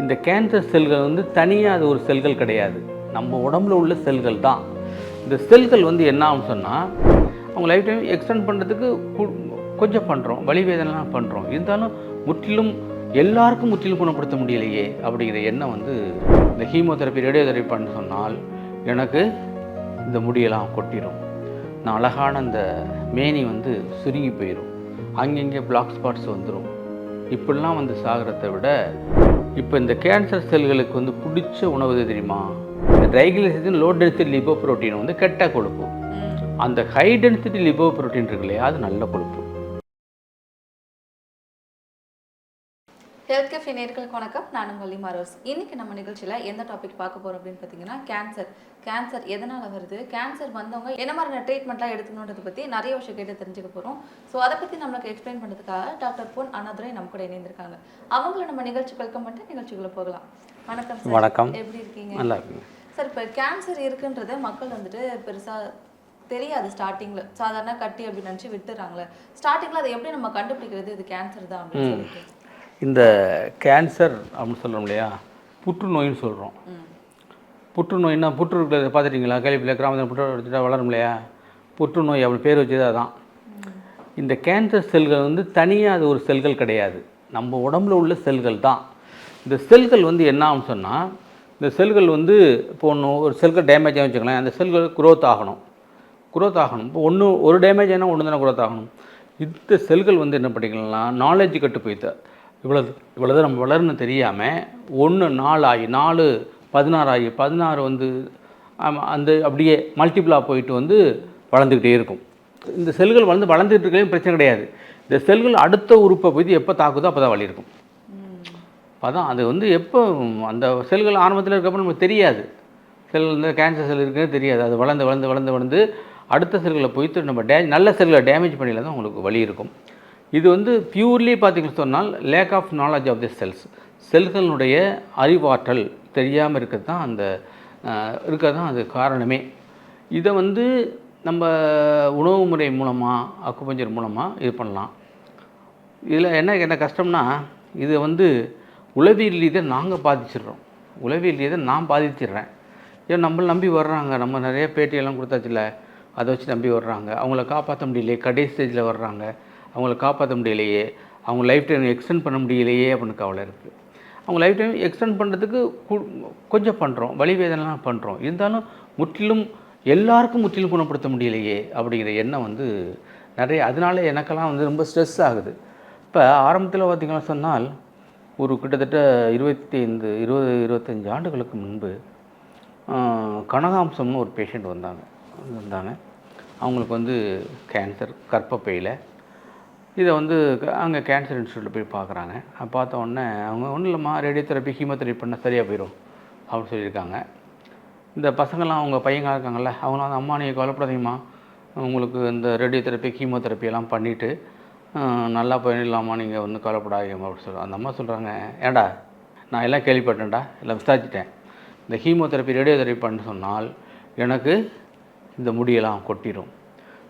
இந்த கேன்சர் செல்கள் வந்து தனியாக அது ஒரு செல்கள் கிடையாது, நம்ம உடம்புல உள்ள செல்கள் தான். இந்த செல்கள் வந்து என்ன ஆகும்னு சொன்னால், அவங்க லைஃப் டைம் எக்ஸ்டெண்ட் பண்ணுறதுக்கு கொஞ்சம் பண்ணுறோம், வலி வேதனைலாம் பண்ணுறோம். இருந்தாலும் முற்றிலும் எல்லாருக்கும் முற்றிலும் குணப்படுத்த முடியலையே அப்படிங்கிற எண்ணம் வந்து இந்த ஹீமோதெரப்பி ரேடியோதெரப்பி பண்ண சொன்னால் எனக்கு இந்த முடியெல்லாம் கொட்டிடும், நான் அழகான அந்த மேனி வந்து சுருங்கி போயிடும், அங்கங்கே பிளாக் ஸ்பாட்ஸ் வந்துடும், இப்படிலாம் வந்து சாகிறத விட இப்போ இந்த கேன்சர் செல்களுக்கு வந்து பிடிச்ச உணவு எது தெரியுமா? இந்த triglyceride low density lipo protein வந்து கெட்ட கொழுப்பு, அந்த ஹை டென்சிட்டி லிபோ புரோட்டீன் இருக்கு இல்லையா, அது நல்ல கொழுப்பு. ஹெல்த் கேஃபே நேயர்களுக்கு வணக்கம். நான் உங்கள் லிமாரோஸ். இன்னைக்கு நம்ம நிகழ்ச்சியில் எந்த டாபிக் பார்க்க போகிறோம் அப்படின்னு பார்த்தீங்கன்னா, கேன்சர் எதனால் வருது, கேன்சர் வந்தவங்க என்ன மாதிரியான ட்ரீட்மெண்ட்லாம் எடுக்கணுன்றதை பற்றி நிறைய விஷயம் கேட்டு தெரிஞ்சுக்க போகிறோம். ஸோ அதை பற்றி நம்மளுக்கு எக்ஸ்பிளைன் பண்ணுறதுக்காக டாக்டர் பொன் அண்ணாதுரை நம்ம கூட இணைந்திருக்காங்க. அவங்கள நம்ம நிகழ்ச்சிக்கு வெல்கம் பண்ணிட்டு நிகழ்ச்சிக்குள்ளே போகலாம். வணக்கம் சார். வணக்கம். எப்படி இருக்கீங்க? நல்லா இருக்குங்க சார். இப்போ கேன்சர் இருக்குன்றதை மக்கள் வந்துட்டு பெருசாக தெரியாது. ஸ்டார்டிங்கில் சாதாரண கட்டி அப்படின்னு நினச்சி விட்டுறாங்களே. ஸ்டார்டிங்கில் அதை எப்படி நம்ம கண்டுபிடிக்கிறது இது கேன்சர் தான் அப்படின்னு சொல்லிட்டு? இந்த கேன்சர் அப்படின்னு சொல்கிறோம் இல்லையா, புற்றுநோயின்னு சொல்கிறோம். புற்றுநோய்னா புற்று இருக்கிறத பார்த்துட்டிங்களா? கேள்விப்பில் கிராமத்தில் புற்று எடுத்துட்டா வளரும் இல்லையா, புற்றுநோய் அப்படி பேர் வச்சது அதான். இந்த கேன்சர் செல்கள் வந்து தனியாக அது ஒரு செல்கள் கிடையாது, நம்ம உடம்புல உள்ள செல்கள் தான். இந்த செல்கள் வந்து என்ன ஆகும்னு சொன்னால், இந்த செல்கள் வந்து இப்போ ஒரு செல்கள் டேமேஜ் ஆகும் வச்சுக்கலாம், அந்த செல்கள் குரோத் ஆகணும். இப்போ ஒரு டேமேஜ் ஆனால் ஒன்று தானே குரோத் ஆகணும். இந்த செல்கள் வந்து என்ன பண்ணிக்கலாம், நாலேஜ் கட்டு போய்த்த இவ்வளோதான் நம்ம வளர்னு தெரியாமல் 1 4 ஆகி 4 16 ஆகி 16 வந்து அந்த அப்படியே மல்டிபிளாக போயிட்டு வந்து வளர்ந்துக்கிட்டே இருக்கும். இந்த செல்கள் வளர்ந்துட்டு இருக்கவே பிரச்சனை கிடையாது. இந்த செல்கள் அடுத்த உறுப்பை போய் எப்போ தாக்குதோ அப்போ தான் வலி இருக்கும். அதான் அது வந்து எப்போ அந்த செல்கள் ஆரம்பத்தில் இருக்கப்போ நமக்கு தெரியாது, இந்த கேன்சர் செல் இருக்குன்னு தெரியாது. அது வளர்ந்து அடுத்த செல்களை போய்ட்டு நம்ம நல்ல செல்களை டேமேஜ் பண்ணியில் தான் உங்களுக்கு வலி இருக்கும். இது வந்து பியூர்லி பார்த்திங்கன்னு சொன்னால் lack of knowledge of the செல்களுடைய அறிவாற்றல் தெரியாமல் இருக்கிறது தான் அது காரணமே. இதை வந்து நம்ம உணவு முறை மூலமாக அக்குபஞ்சர் மூலமாக இது பண்ணலாம். இதில் என்ன கஷ்டம்னா, இதை வந்து உளவியல் ரீதியாக நாங்கள் பாதிச்சிடுறோம், உளவியல் ரீதியாக நான் பாதிச்சிடுறேன். ஏன் நம்மளை நம்பி வர்றாங்க, நம்ம நிறைய பேட்டியெல்லாம் கொடுத்தாச்சுல, அதை வச்சு நம்பி வர்றாங்க. அவங்கள காப்பாற்ற முடியலையே, கடைசி ஸ்டேஜில் வர்றாங்க, அவங்கள காப்பாற்ற முடியலையே, அவங்க லைஃப் டைம் எக்ஸ்டெண்ட் பண்ண முடியலையே அப்படின்னு கவலை இருக்குது. அவங்க லைஃப் டைம் எக்ஸ்டெண்ட் பண்ணுறதுக்கு கொஞ்சம் பண்ணுறோம், வலி வேதனைலாம் பண்ணுறோம். இருந்தாலும் முற்றிலும் எல்லாருக்கும் முற்றிலும் குணப்படுத்த முடியலையே அப்படிங்கிற எண்ணம் வந்து நிறைய. அதனால எனக்கெல்லாம் வந்து ரொம்ப ஸ்ட்ரெஸ் ஆகுது. இப்போ ஆரம்பத்தில் பார்த்திங்கன்னா சொன்னால் ஒரு கிட்டத்தட்ட 25 ஆண்டுகளுக்கு முன்பு கனகாம்சம்னு ஒரு பேஷண்ட் வந்தாங்க. அவங்களுக்கு வந்து கேன்சர் கர்ப்பப்பையில். இதை வந்து அங்கே கேன்சர் இன்ஸ்டியூட்டில் போய் பார்க்குறாங்க. பார்த்த உடனே அவங்க ஒன்றும் இல்லைம்மா, ரேடியோதெரப்பி ஹீமோதெரப்பி பண்ணால் சரியாக போயிடும் அப்படின்னு சொல்லியிருக்காங்க. இந்த பசங்கள்லாம் அவங்க பையங்க இருக்காங்கள்ல, அவங்களாம் வந்து அம்மா நீங்கள் கவலைப்படாதீங்கம்மா, உங்களுக்கு இந்த ரேடியோதெரப்பி ஹீமோதெரப்பியெல்லாம் பண்ணிவிட்டு நல்லா போயிடலாமா, நீங்கள் ஒன்றும் கவலைப்படாதீங்கம்மா அப்படின்னு சொல்கிறாங்க. அந்த அம்மா சொல்கிறாங்க, ஏண்டா நான் எல்லாம் கேள்விப்பட்டேன்டா, எல்லாம் விசாரிச்சிட்டேன், இந்த ஹீமோதெரப்பி ரேடியோதெரப்பி பண்ண சொன்னால் எனக்கு இந்த முடியெல்லாம் கொட்டிடும்,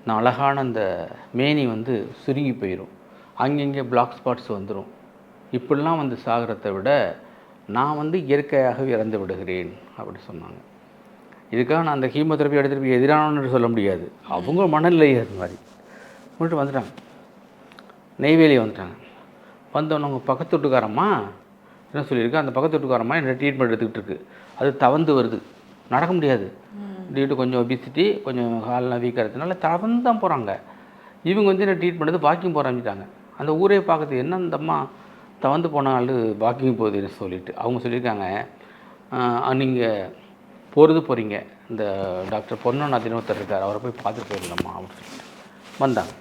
நான் அழகான அந்த மேனி வந்து சுருங்கி போயிடும், அங்கங்கே பிளாக் ஸ்பாட்ஸ் வந்துடும், இப்படிலாம் வந்து சாகிறத விட நான் வந்து இயற்கையாகவே இறந்து விடுகிறேன் அப்படி சொன்னாங்க. இதுக்காக நான் அந்த ஹீமோதெரப்பி எடுத்துகிட்டு எதிரானு சொல்ல முடியாது, அவங்க மனநிலை அது மாதிரி மட்டும் வந்துட்டாங்க. நெய்வேலி வந்துட்டாங்க. வந்தோன்னே அவங்க பக்கத்து வீட்டுக்காரம்மா என்ன சொல்லியிருக்கு, அந்த பக்கத்து வீட்டுக்காரம்மா என்ன ட்ரீட்மெண்ட் எடுத்துக்கிட்டு இருக்குது, அது தவந்து வருது, நடக்க முடியாது, டியூட்டு கொஞ்சம் ஒபிசிட்டி, கொஞ்சம் கால்லாம் வீக்காக இருக்கிறதுனால தவந்து தான் போகிறாங்க. இவங்க வந்து என்ன ட்ரீட் பண்ணுறது, வாக்கிங் போக ஆரம்பிச்சிட்டாங்க. அந்த ஊரே பார்க்குறது, என்ன இந்த அம்மா தவந்து போனாலும் வாக்கிங் போகுதுன்னு சொல்லிட்டு அவங்க சொல்லியிருக்காங்க, நீங்கள் போகிறீங்க, இந்த டாக்டர் பொன்னநாதன் ஒருத்தர் இருக்கார், அவரை போய் பார்த்துட்டு போயிருந்தம்மா அப்படின்னு சொல்லிட்டு வந்தாங்க.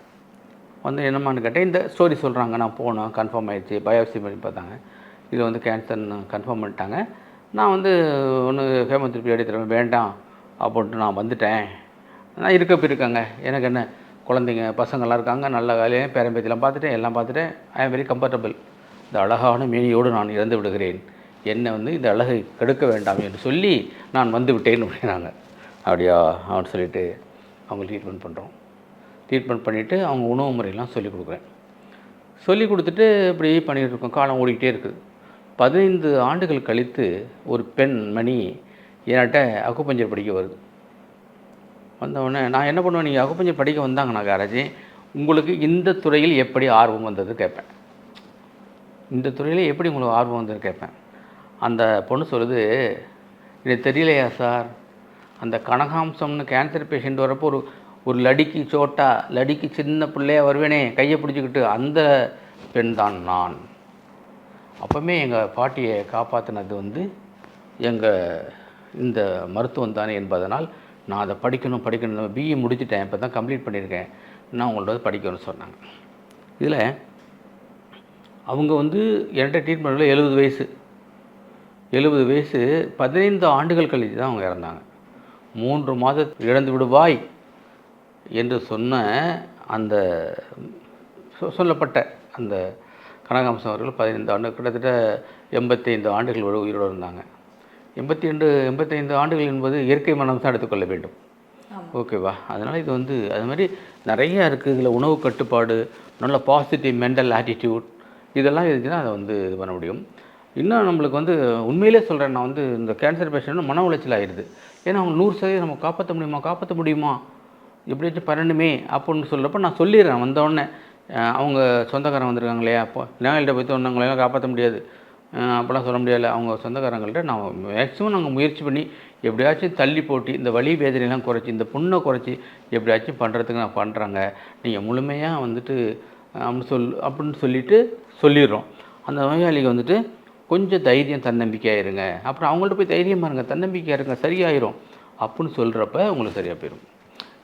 வந்து என்னம்மான்னு கேட்டேன், இந்த ஸ்டோரி சொல்கிறாங்க. நான் போனேன், கன்ஃபார்ம் ஆகிடுச்சு, பயோப்சி பண்ணி பார்த்தாங்க, இதில் வந்து கேன்சர்னு கன்ஃபார்ம் பண்ணிட்டாங்க. நான் வந்து ஒன்று ஹேமோதெரப்பி எடுத்துருவேன் வேண்டாம் அப்படின்ட்டு நான் வந்துட்டேன். நான் இருக்காங்க, எனக்கு என்ன குழந்தைங்க பசங்கள்லாம் இருக்காங்க, நல்ல வேலையும் பேரம்பேத்திலாம் பார்த்துட்டேன், எல்லாம் பார்த்துட்டேன், ஐ ஆம் வெரி கம்ஃபர்டபுள், இந்த அழகான மேனியோடு நான் இறந்து விடுகிறேன், என்னை வந்து இந்த அழகை கெடுக்க வேண்டாம் என்று சொல்லி நான் வந்து விட்டேன்னு அப்படின்னாங்க. அப்படியா அப்படின்னு சொல்லிவிட்டு அவங்க ட்ரீட்மெண்ட் பண்ணிவிட்டு அவங்க உணவு முறையெல்லாம் சொல்லிக் கொடுக்குறேன். சொல்லி கொடுத்துட்டு இப்படி பண்ணிகிட்டு இருக்கோம். காலம் ஓடிக்கிட்டே இருக்குது. 15 ஆண்டுகள் கழித்து ஒரு பெண்மணி என்கிட்ட அக்குபஞ்சர் படிக்க வருது. வந்தவுடனே நான் என்ன பண்ணுவேன், நீங்கள் அக்குபஞ்சர் படிக்க வந்தாங்கண்ணா யாராச்சும், உங்களுக்கு இந்த துறையில் எப்படி ஆர்வம் வந்தது கேட்பேன். இந்த துறையில் எப்படி உங்களுக்கு ஆர்வம் வந்ததுன்னு கேட்பேன். அந்த பொண்ணு சொல்லுது, எனக்கு தெரியலையா சார், அந்த கனகாம்சம்னு கேன்சர் பேஷண்ட் வரப்போ ஒரு லடிக்கு சோட்டா, லடிக்கு சின்ன பிள்ளையா வருவேனே கையை பிடிச்சிக்கிட்டு, அந்த பெண் தான் நான். அப்போவுமே எங்கள் பாட்டியை காப்பாற்றினது வந்து எங்கள் இந்த மருத்துவம் தானே என்பதனால் நான் அதை படிக்கணும். பிஇ முடிச்சுட்டேன், இப்போ தான் கம்ப்ளீட் பண்ணியிருக்கேன், நான் உங்களோட படிக்கணும்னு சொன்னாங்க. இதில் அவங்க வந்து என்கிட்ட ட்ரீட்மெண்ட்டில் 70 வயசு 15 ஆண்டுகள் கழித்து தான் அவங்க இறந்தாங்க. 3 மாதம் இழந்து விடுவாய் என்று சொன்ன அந்த சொல்லப்பட்ட அந்த கனகாம்சம் அவர்கள் 15 ஆண்டு, கிட்டத்தட்ட 85 ஆண்டுகள் உயிரோடு இருந்தாங்க. 85 ஆண்டுகள் என்பது இயற்கை மனம் தான் எடுத்துக்கொள்ள வேண்டும். ஓகேவா? அதனால் இது வந்து அது மாதிரி நிறையா இருக்குது. இதில் உணவு கட்டுப்பாடு, நல்ல பாசிட்டிவ் மென்டல் ஆட்டிடியூட், இதெல்லாம் இருந்துச்சுன்னா அதை வந்து இது பண்ண முடியும். இன்னும் நம்மளுக்கு வந்து உண்மையிலே சொல்கிறேன், நான் வந்து இந்த கேன்சர் பேஷண்ட் மன உளைச்சல் ஆகிடுது. ஏன்னா அவங்க 100% நம்ம காப்பாற்ற முடியுமா எப்படியாச்சும் பண்ணணுமே அப்படின்னு சொல்கிறப்ப நான் சொல்லிடுறேன். வந்தோடனே அவங்க சொந்தக்காரங்க வந்திருக்காங்க இல்லையா, அப்போ நேரிட்ட போய் வந்தவங்களெல்லாம் காப்பாற்ற முடியாது அப்போலாம் சொல்ல முடியாது. அவங்க சொந்தக்காரங்கள்ட்ட நான் மேக்ஸிமம் நாங்கள் முயற்சி பண்ணி எப்படியாச்சும் தள்ளி போட்டு இந்த வலி வேதனைலாம் குறைச்சி, இந்த புண்ணை குறைச்சி எப்படியாச்சும் பண்ணுறதுக்கு நான் பண்ணுறேங்க, நீங்கள் முழுமையாக வந்துட்டு அப்படின்னு சொல்லிட்டு சொல்லிடுறோம். அந்த நோயாளிக்கு வந்துட்டு கொஞ்சம் தைரியம் தன்னம்பிக்கையாக இருங்க, அப்புறம் அவங்கள்ட்ட போய் தைரியமாக இருங்க, தன்னம்பிக்கையாக இருங்க, சரியாயிரும் அப்படின்னு சொல்கிறப்ப உங்களுக்கு சரியாக போயிடும்.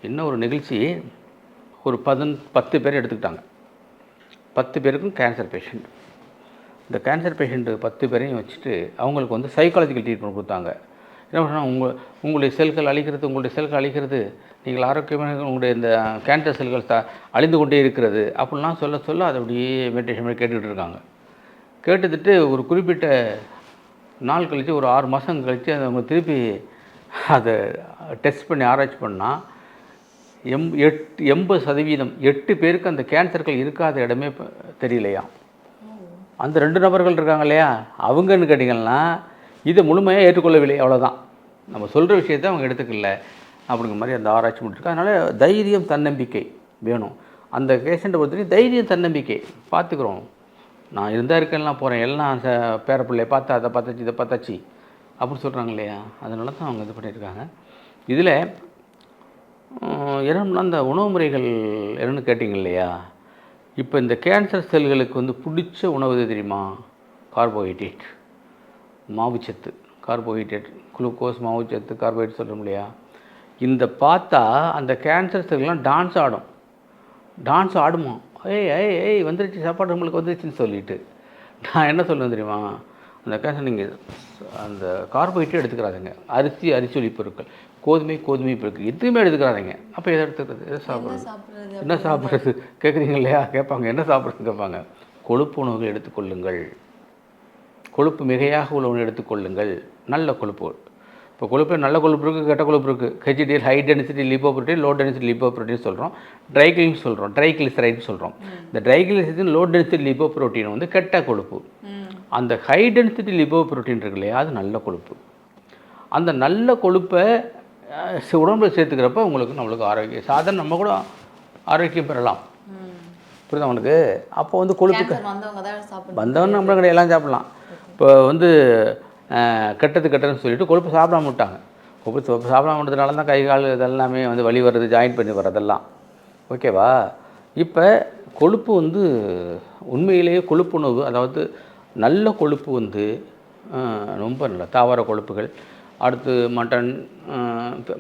என்ன ஒரு நிகழ்ச்சி, ஒரு 10 பேர் எடுத்துக்கிட்டாங்க. 10 பேருக்கும் கேன்சர் பேஷண்ட். இந்த கேன்சர் பேஷண்ட்டு 10 பேரையும் வச்சுட்டு அவங்களுக்கு வந்து சைக்காலஜிக்கல் ட்ரீட்மெண்ட் கொடுத்தாங்க. என்ன பண்ணால் உங்களுடைய செல்கள் அழிக்கிறது, நீங்கள் ஆரோக்கியமான உங்களுடைய இந்த கேன்சர் செல்கள் அழிந்து கொண்டே இருக்கிறது அப்படின்லாம் சொல்ல அதை அப்படியே மெடிடேஷன் மாதிரி கேட்டுக்கிட்டு இருக்காங்க. கேட்டுட்டு ஒரு குறிப்பிட்ட நாள் கழித்து, ஒரு 6 மாதம் கழித்து அவங்க திருப்பி அதை டெஸ்ட் பண்ணி ஆராய்ச்சி பண்ணால் 80% 8 பேருக்கு அந்த கேன்சர்கள் இருக்காத இடமே தெரியலையா. அந்த 2 நபர்கள் இருக்காங்க இல்லையா, அவங்கன்னு கேட்டிங்கன்னா இதை முழுமையாக ஏற்றுக்கொள்ளவில்லை, அவ்வளோதான். நம்ம சொல்கிற விஷயத்தை அவங்க எடுத்துக்கல அப்படிங்கிற மாதிரி அந்த ஆராய்ச்சி முடிச்சிருக்கு. அதனால் தைரியம் தன்னம்பிக்கை வேணும். அந்த பேஷண்ட்டை பொறுத்தவரைக்கும் தைரியம் தன்னம்பிக்கை பார்த்துக்குறோம், நான் இருந்தால் இருக்கேன்லாம் போகிறேன், எல்லாம் பேரப்பிள்ளையை பார்த்தா அதை பார்த்தாச்சு இதை பார்த்தாச்சு அப்படின்னு சொல்கிறாங்க இல்லையா, அதனால தான் அவங்க இது பண்ணியிருக்காங்க. இதில் என்னன்னா அந்த உணவு முறைகள் என்னென்னு கேட்டிங்க இல்லையா, இப்போ இந்த கேன்சர் செல்களுக்கு வந்து பிடிச்ச உணவு எது தெரியுமா? கார்போஹைட்ரேட், மாவுச்சத்து, கார்போஹைட்ரேட், குளுக்கோஸ், மாவுச்சத்து, கார்போஹைட்ரேட் சொல்கிறோம் இல்லையா. இந்த பார்த்தா அந்த கேன்சர் செல்கள்லாம் டான்ஸ் ஆடுமா, ஏய் வந்துருச்சு சாப்பாடு நம்மளுக்கு வந்துருச்சுன்னு சொல்லிட்டு. நான் என்ன சொல்லுவேன் தெரியுமா, அந்த கேன்சர் நீங்கள் அந்த கார்போஹைட்ரேட் எடுத்துக்கிறாதுங்க, அரிசி ஒலி பொருட்கள், கோதுமை பொருட்கள் எதுவுமே எடுத்துக்கிறாதீங்க. அப்போ எதை எடுத்துக்கிறது, எதை சாப்பிட்றது, என்ன சாப்பிட்றது கேட்குறீங்க இல்லையா, கேட்பாங்க என்ன சாப்பிட்றதுன்னு கேட்பாங்க. கொழுப்பு உணவுகள் எடுத்துக்கொள்ளுங்கள், கொழுப்பு மிகையாக உள்ள உணவு எடுத்துக்கொள்ளுங்கள், நல்ல கொழுப்பு. இப்போ கொழுப்பு நல்ல கொழுப்பு இருக்குது, கெட்ட கொழுப்பு இருக்குது. HDL high density lipoprotein, low density lipoprotein சொல்கிறோம், ட்ரைகிளிசரைட் சொல்கிறோம். இந்த ட்ரைகிளிசரைட் லோ டென்சிட்டி லிப்போப்ரோட்டீன் வந்து கெட்ட கொழுப்பு. அந்த ஹை டென்சிட்டி லிப்போப்ரோட்டீன் இருக்கு இல்லையா, அது நல்ல கொழுப்பு. அந்த நல்ல கொழுப்பை உடம்புல சேர்த்துக்கிறப்ப நம்மளுக்கு ஆரோக்கியம், சாதாரண நம்ம கூட ஆரோக்கியம் பெறலாம். புரியுதா உங்களுக்கு? அப்போ வந்து கொழுப்பு வந்தவங்க நம்மள கிடையாது, எல்லாம் சாப்பிட்லாம். இப்போ வந்து கெட்டதுன்னு சொல்லிட்டு கொழுப்பு சாப்பிடாம விட்டாங்க. கொழுப்பு சாப்பிடாம விட்டதுனால தான் கை கால் இதெல்லாமே வந்து வலி வருது, ஜாயின் பண்ணி வர்றதெல்லாம். ஓகேவா? இப்போ கொழுப்பு வந்து உண்மையிலேயே கொழுப்பு உணவு, அதாவது நல்ல கொழுப்பு வந்து ரொம்ப நல்ல தாவர கொழுப்புகள், அடுத்து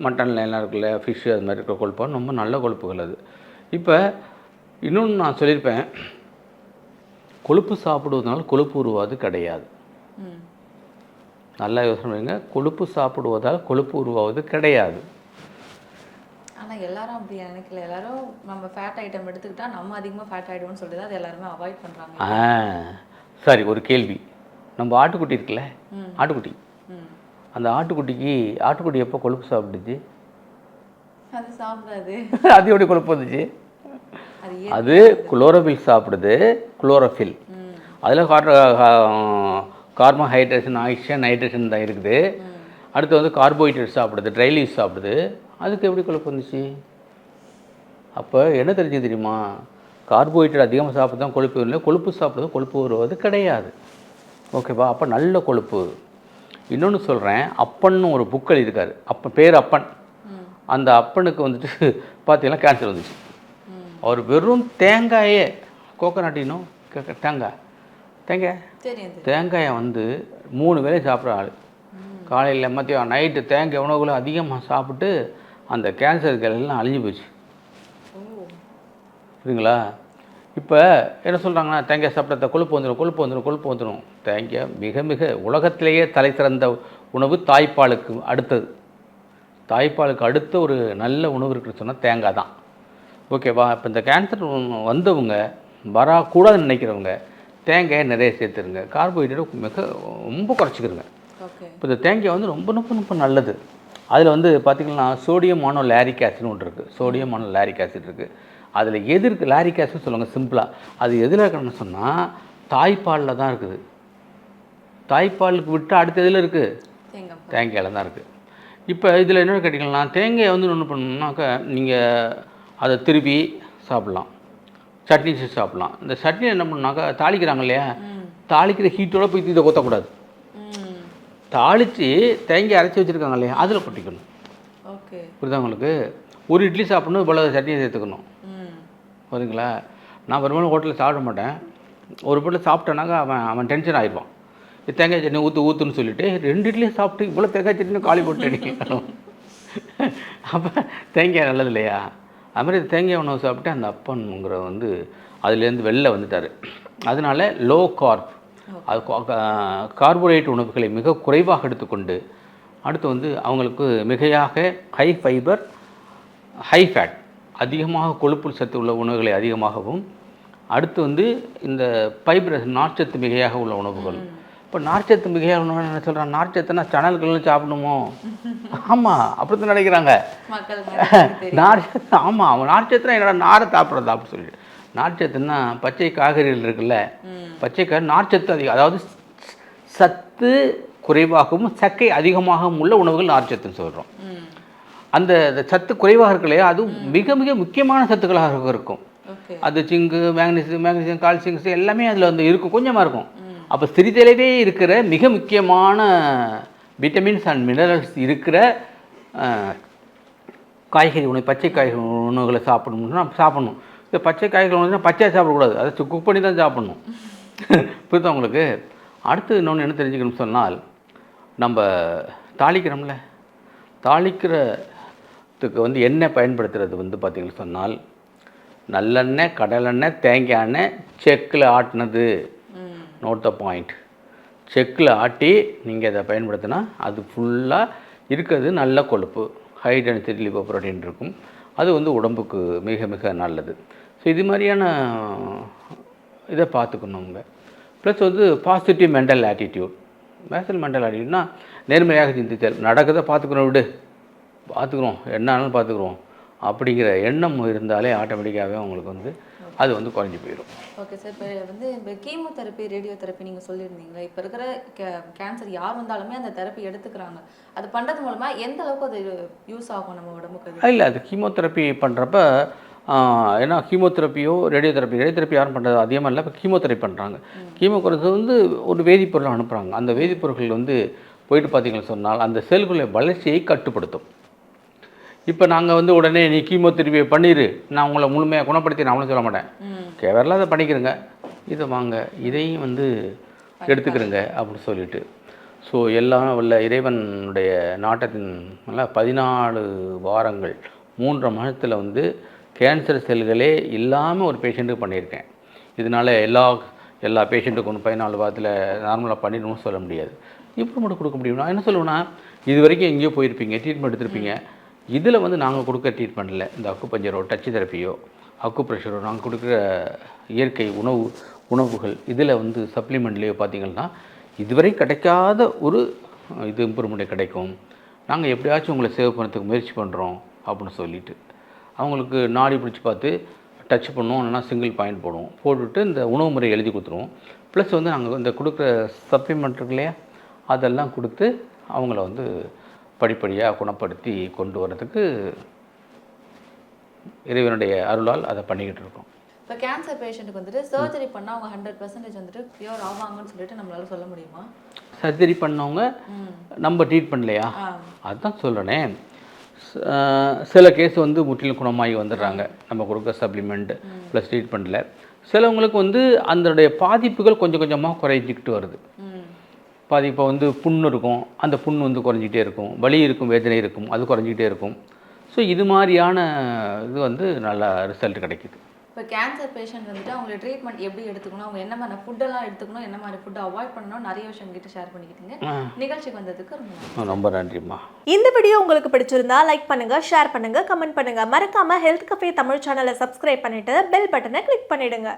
மட்டனில் எல்லாம் இருக்குல்ல, ஃபிஷ்ஷு, அது மாதிரி இருக்கிற கொழுப்பு ரொம்ப நல்ல கொழுப்புகள் அது. இப்போ இன்னொன்று நான் சொல்லியிருப்பேன், கொழுப்பு சாப்பிடுவதனால கொழுப்பு உருவாது கிடையாது. நல்லா யோசனை பண்ணுங்க, கொழுப்பு சாப்பிடுவதால் கொழுப்பு உருவாவது கிடையாது. ஆனால் எல்லாரும் அப்படி நினைக்கல. எல்லாரும் நம்ம ஃபேட் ஐட்டம் எடுத்துக்கிட்டால் நம்ம அதிகமாக ஃபேட் ஆகிடுவோம்னு சொல்லிட்டு தான் அது எல்லாருமே அவாய்ட் பண்ணுறாங்க. சரி, ஒரு கேள்வி. நம்ம ஆட்டுக்குட்டி இருக்குல்ல, ஆட்டுக்குட்டி, அந்த ஆட்டுக்குட்டி எப்போ கொழுப்பு சாப்பிடுச்சு? அது சாப்பிடாது. அது எப்படி கொழுப்பு வந்துச்சு? அது குளோரோஃபில் சாப்பிடுது, குளோரோஃபில். அதில் கார்போஹைட்ரேஷன் ஆக்சிஜன் நைட்ரேஷன் தான் இருக்குது. அடுத்து வந்து கார்போஹைட்ரேட் சாப்பிடுது, ட்ரை லீவ்ஸ் சாப்பிடுது. அதுக்கு எப்படி கொழுப்பு வந்துச்சு? அப்போ என்ன தெரிஞ்சு தெரியுமா? கார்போஹைட்ரேட் அதிகமாக சாப்பிட்டு தான் கொழுப்பு இல்லை, கொழுப்பு சாப்பிட்றது கொழுப்பு வருவது கிடையாது. ஓகேவா? அப்போ நல்ல கொழுப்பு. இன்னொன்று சொல்கிறேன், அப்பன்னு ஒரு புக் எழுதியிருக்காரு. அப்போ பேர் அப்பன். அந்த அப்பனுக்கு வந்துட்டு பார்த்தீங்கன்னா கேன்சர் வந்துச்சு. அவர் வெறும் தேங்காயே, கோகோனட் இன்னும் தேங்காயை வந்து 3 வேளையும் சாப்பிட்ற ஆள். காலையில் மதியம் நைட்டு தேங்காய் உணவுகளை அதிகமாக சாப்பிட்டு அந்த கேன்சர்கள் எல்லாம் அழிஞ்சு போச்சு. புரியுங்களா? இப்போ என்ன சொல்கிறாங்கன்னா, தேங்காய் சாப்பிட்டா கொழுப்பு வந்துடும். தேங்காய் மிக மிக உலகத்திலேயே தலை சிறந்த உணவு தாய்ப்பாலுக்கு அடுத்தது. தாய்ப்பாலுக்கு அடுத்த ஒரு நல்ல உணவு இருக்குன்னு சொன்னால் தேங்காய் தான். ஓகேவா? இப்போ இந்த கேன்சர் வந்தவங்க வரக்கூடாதுன்னு நினைக்கிறவங்க தேங்காயை நிறைய சேர்த்துருங்க. கார்போஹைட்ரேட் ரொம்ப குறைச்சிக்கிறங்க. இப்போ இந்த தேங்காய் வந்து ரொம்ப ரொம்ப ரொம்ப நல்லது. அதில் வந்து பார்த்திங்கன்னா சோடியம் மோனோலாரிக் ஆசிட்னு ஒன்று இருக்குது. சோடியம் மோனோலாரிக் ஆசிட் இருக்குது. அதில் எது இருக்குது? லாரிக் ஆசிட்னு சொல்லுவாங்க சிம்பிளாக. அது எதில் இருக்குன்னு சொன்னால் தாய்ப்பாலில் தான் இருக்குது. தாய்ப்பாலுக்கு விட்டு அடுத்த எதில் இருக்குது? தேங்காயில் தான் இருக்குது. இப்போ இதில் என்ன கேட்டிங்கன்னா, தேங்காயை வந்து ஒன்று பண்ணணுன்னாக்கா நீங்கள் அதை திருப்பி சாப்பிட்லாம், சட்னி செஞ்சு சாப்பிட்லாம். இந்த சட்னி என்ன பண்ணாக்கா தாளிக்கிறாங்க இல்லையா, தாளிக்கிற ஹீட்டோடு போய் இதை கொத்தக்கூடாது. தாளித்து தேங்காய் அரைச்சி வச்சுருக்காங்க இல்லையா, அதில் கொட்டிக்கணும். ஓகே, புரியுதா உங்களுக்கு? ஒரு இட்லி சாப்பிட்ணும், இவ்வளோ சட்னியை சேர்த்துக்கணும். புரியுங்களா? நான் பெரும்பாலும் ஹோட்டலில் சாப்பிட மாட்டேன். ஒரு பொருள் சாப்பிட்டேனாக்கா அவன் டென்ஷன் ஆகிடுவான். தேங்காய் சட்னி ஊற்றுன்னு சொல்லிவிட்டு 2 இட்லியும் சாப்பிட்டு இவ்வளோ தேங்காய் சட்னி காலி போட்டேன். அப்போ தேங்காய் நல்லது இல்லையா? அதுமாதிரி தேங்காய் உணவு சாப்பிட்டு அந்த அப்பன்ங்கிற வந்து அதுலேருந்து வெளில வந்துட்டார். அதனால லோ கார்ப், அது கார்போஹைட்ரேட் உணவுகளை மிக குறைவாக எடுத்துக்கொண்டு, அடுத்து வந்து அவங்களுக்கு மிகையாக ஹை ஃபைபர் ஹை ஃபேட் அதிகமாக கொழுப்பு சத்து உள்ள உணவுகளை அதிகமாகவும், அடுத்து வந்து இந்த ஃபைபர் நார்ச்சத்து மிகையாக உள்ள உணவுகள். இப்போ நார்ச்சத்து மிகையாக உணவு என்ன சொல்கிறாங்க? நார்ச்சத்துனா சணல்கள்லாம் சாப்பிடணுமோ? ஆமாம், அப்படி தான் நினைக்கிறாங்க நார்ச்சத்து. ஆமாம், அவன் நார்ச்சத்துனா என்னோட நாரை சாப்பிட்றதா அப்படின்னு சொல்லிட்டு. நார்ச்சத்துன்னா பச்சை காய்கறிகள் இருக்குல்ல, பச்சை காய்கறி நார்ச்சத்து அதிகம், அதாவது சத்து குறைவாகவும் சக்கை அதிகமாகவும் உள்ள உணவுகள் நார்ச்சத்துன்னு சொல்கிறோம். அந்த சத்து குறைவாக இருக்கலையா, அது மிக மிக முக்கியமான சத்துக்களாக இருக்கும். அது சிங்கு, மேக்னீசியம், கால்சியம் எல்லாமே அதில் வந்து இருக்கும், கொஞ்சமாக இருக்கும். அப்போ சிறிதளவே இருக்கிற மிக முக்கியமான விட்டமின்ஸ் அண்ட் மினரல்ஸ் இருக்கிற காய்கறி உணவு, பச்சை காய்கறி உணவுகளை சாப்பிடணும். இந்த பச்சை காய்கறி உணவுனா பச்சையாக சாப்பிடக்கூடாது, அதை குக் பண்ணி தான் சாப்பிடணும். புரியுதா உங்களுக்கு? அடுத்து இன்னொன்று என்ன தெரிஞ்சுக்கணும்னு சொன்னால், நம்ம தாளிக்கிறோம்ல, தாளிக்கிறதுக்கு வந்து எண்ணெய் பயன்படுத்துறது வந்து பார்த்திங்கன்னு சொன்னால் நல்லெண்ணெய், கடலெண்ணெய், தேங்காய் எண்ணெய், செக்கில் ஆட்டினது. Note the point. செக்கில் ஆட்டி நீங்கள் அதை பயன்படுத்தினா அது ஃபுல்லாக இருக்கிறது நல்ல கொழுப்பு, ஹை டென்சிட்டி லிபோப்ரோட்டீன் இருக்கும். அது வந்து உடம்புக்கு மிக மிக நல்லது. ஸோ இது மாதிரியான இதை பார்த்துக்கணுங்க. ப்ளஸ் வந்து பாசிட்டிவ் மென்டல் ஆட்டிடியூட். மென்டல் ஆட்டிடியூட்னா நேர்மையாக சிந்தித்தல். நடக்கிறத பார்த்துக்குறோம், என்ன ஆனாலும் பார்த்துக்குறோம் அப்படிங்கிற எண்ணம் இருந்தாலே ஆட்டோமேட்டிக்காகவே உங்களுக்கு வந்து அது வந்து குறைஞ்சி போயிடும். ஓகே சார், இப்போ வந்து இப்போ கீமோதெரப்பி, ரேடியோ தெரப்பி நீங்கள் சொல்லியிருந்தீங்களா, இப்போ இருக்கிற கேன்சர் யார் வந்தாலுமே அந்த தெரப்பி எடுத்துக்கிறாங்க. அது பண்ணுறது மூலமாக எந்த அளவுக்கு அது யூஸ் ஆகும் நம்ம உடம்புக்கு? இல்லை, அது கீமோதெரப்பி பண்ணுறப்ப ஏன்னா கீமோதெரப்பியோ ரேடியோ தெரப்பி யாரும் பண்ணுறது அதிகமாக இல்லை. இப்போ கீமோதெரப்பி பண்ணுறாங்க. கீமோதெரப்பி வந்து ஒரு வேதிப்பொருளை அனுப்புகிறாங்க. அந்த வேதிப்பொருட்கள் வந்து போயிட்டு பார்த்தீங்கன்னு சொன்னால் அந்த செல்களுடைய வளர்ச்சியை கட்டுப்படுத்தும். இப்போ நாங்கள் வந்து உடனே நீ கீமோதெரப்பியை பண்ணிடு, நான் உங்களை முழுமையாக குணப்படுத்தி நான் அவனும் சொல்ல மாட்டேன். கேவரில் அதை பண்ணிக்கிறேங்க, இதை வாங்க, இதையும் வந்து எடுத்துக்கிறேங்க அப்படின்னு சொல்லிட்டு. ஸோ எல்லாம் உள்ள இறைவனுடைய நாட்டத்தின் 14 வாரங்கள் 3 மாதத்தில் வந்து கேன்சர் செல்களே இல்லாமல் ஒரு பேஷண்ட்டுக்கு பண்ணியிருக்கேன். இதனால் எல்லா பேஷண்ட்டுக்கும் ஒன்று 14 வாரத்தில் நார்மலாக பண்ணிடணும்னு சொல்ல முடியாது. இம்ப்ரூவ்மெண்ட் கொடுக்க முடியும். நான் என்ன சொல்லுவேன்னா, இது வரைக்கும் எங்கேயோ போயிருப்பீங்க, ட்ரீட்மெண்ட் எடுத்திருப்பீங்க. இதில் வந்து நாங்கள் கொடுக்குற ட்ரீட்மெண்ட்டில் இந்த அக்குபஞ்சரோ, டச் தெரப்பியோ, அக்குப்ரெஷரோ, நாங்கள் கொடுக்குற இயற்கை உணவுகள் இதில் வந்து சப்ளிமெண்ட்லேயோ பார்த்திங்கன்னா இதுவரை கிடைக்காத ஒரு இது இம்ப்ரூவ்மெண்ட் கிடைக்கும். நாங்கள் எப்படியாச்சும் உங்களை சேவ் பண்ணுறதுக்கு முயற்சி பண்ணுறோம் அப்படின்னு சொல்லிட்டு அவங்களுக்கு நாடி பிடிச்சி பார்த்து டச் பண்ணுவோம், இல்லைனா சிங்கிள் பாயிண்ட் போடுவோம், போட்டுவிட்டு இந்த உணவு முறை எழுதி கொடுத்துருவோம். ப்ளஸ் வந்து நாங்கள் இந்த கொடுக்குற சப்ளிமெண்ட் இருக்கு இல்லையா, அதெல்லாம் கொடுத்து அவங்கள வந்து படிப்படியாக குணப்படுத்தி கொண்டு வரதுக்கு இறைவனுடைய அருளால் அதை பண்ணிக்கிட்டு இருக்கோம். இப்போ கேன்சர் பேஷண்ட்டுக்கு வந்துட்டு சர்ஜரி பண்ணால் அவங்க 100% வந்துட்டு க்யூர் ஆவாங்கன்னு சொல்லிட்டு நம்மளால சொல்ல முடியுமா? சர்ஜரி பண்ணவங்க நம்ம ட்ரீட் பண்ணலையா, அதுதான் சொல்கிறேனே. சில கேஸ் வந்து முற்றிலும் குணமாகி வந்துடுறாங்க நம்ம கொடுக்குற சப்ளிமெண்ட் ப்ளஸ் ட்ரீட்மெண்ட்டில். சிலவங்களுக்கு வந்து அதனுடைய பாதிப்புகள் கொஞ்சம் கொஞ்சமாக குறைஞ்சிக்கிட்டு வருது. இப்போ வந்து புண்ணு இருக்கும், அந்த புண்ணு வந்து குறைஞ்சிக்கிட்டே இருக்கும், வலி இருக்கும், வேதனை இருக்கும், அது குறைஞ்சிக்கிட்டே இருக்கும். ஸோ இது மாதிரியான இது வந்து நல்லா ரிசல்ட் கிடைக்குது. இப்போ கேன்சர் பேஷண்ட் வந்துட்டு அவங்களை ட்ரீட்மெண்ட் எப்படி எடுத்துக்கணும், அவங்க என்ன மாதிரி ஃபுட்டெல்லாம் எடுத்துக்கணும், என்ன மாதிரி ஃபுட்டை அவாய்ட் பண்ணணும், நிறைய விஷயம் கிட்ட ஷேர் பண்ணிக்கிட்டீங்க. நிகழ்ச்சிக்கு வந்ததுக்கு ரொம்ப நன்றிம்மா. இந்த வீடியோ உங்களுக்கு பிடிச்சிருந்தா லைக் பண்ணுங்க, ஷேர் பண்ணுங்க, கமெண்ட் பண்ணுங்க. மறக்காம ஹெல்த் கஃபே தமிழ் சேனலை சப்ஸ்கிரைப் பண்ணிட்டு பெல் பட்டனை கிளிக் பண்ணிடுங்க.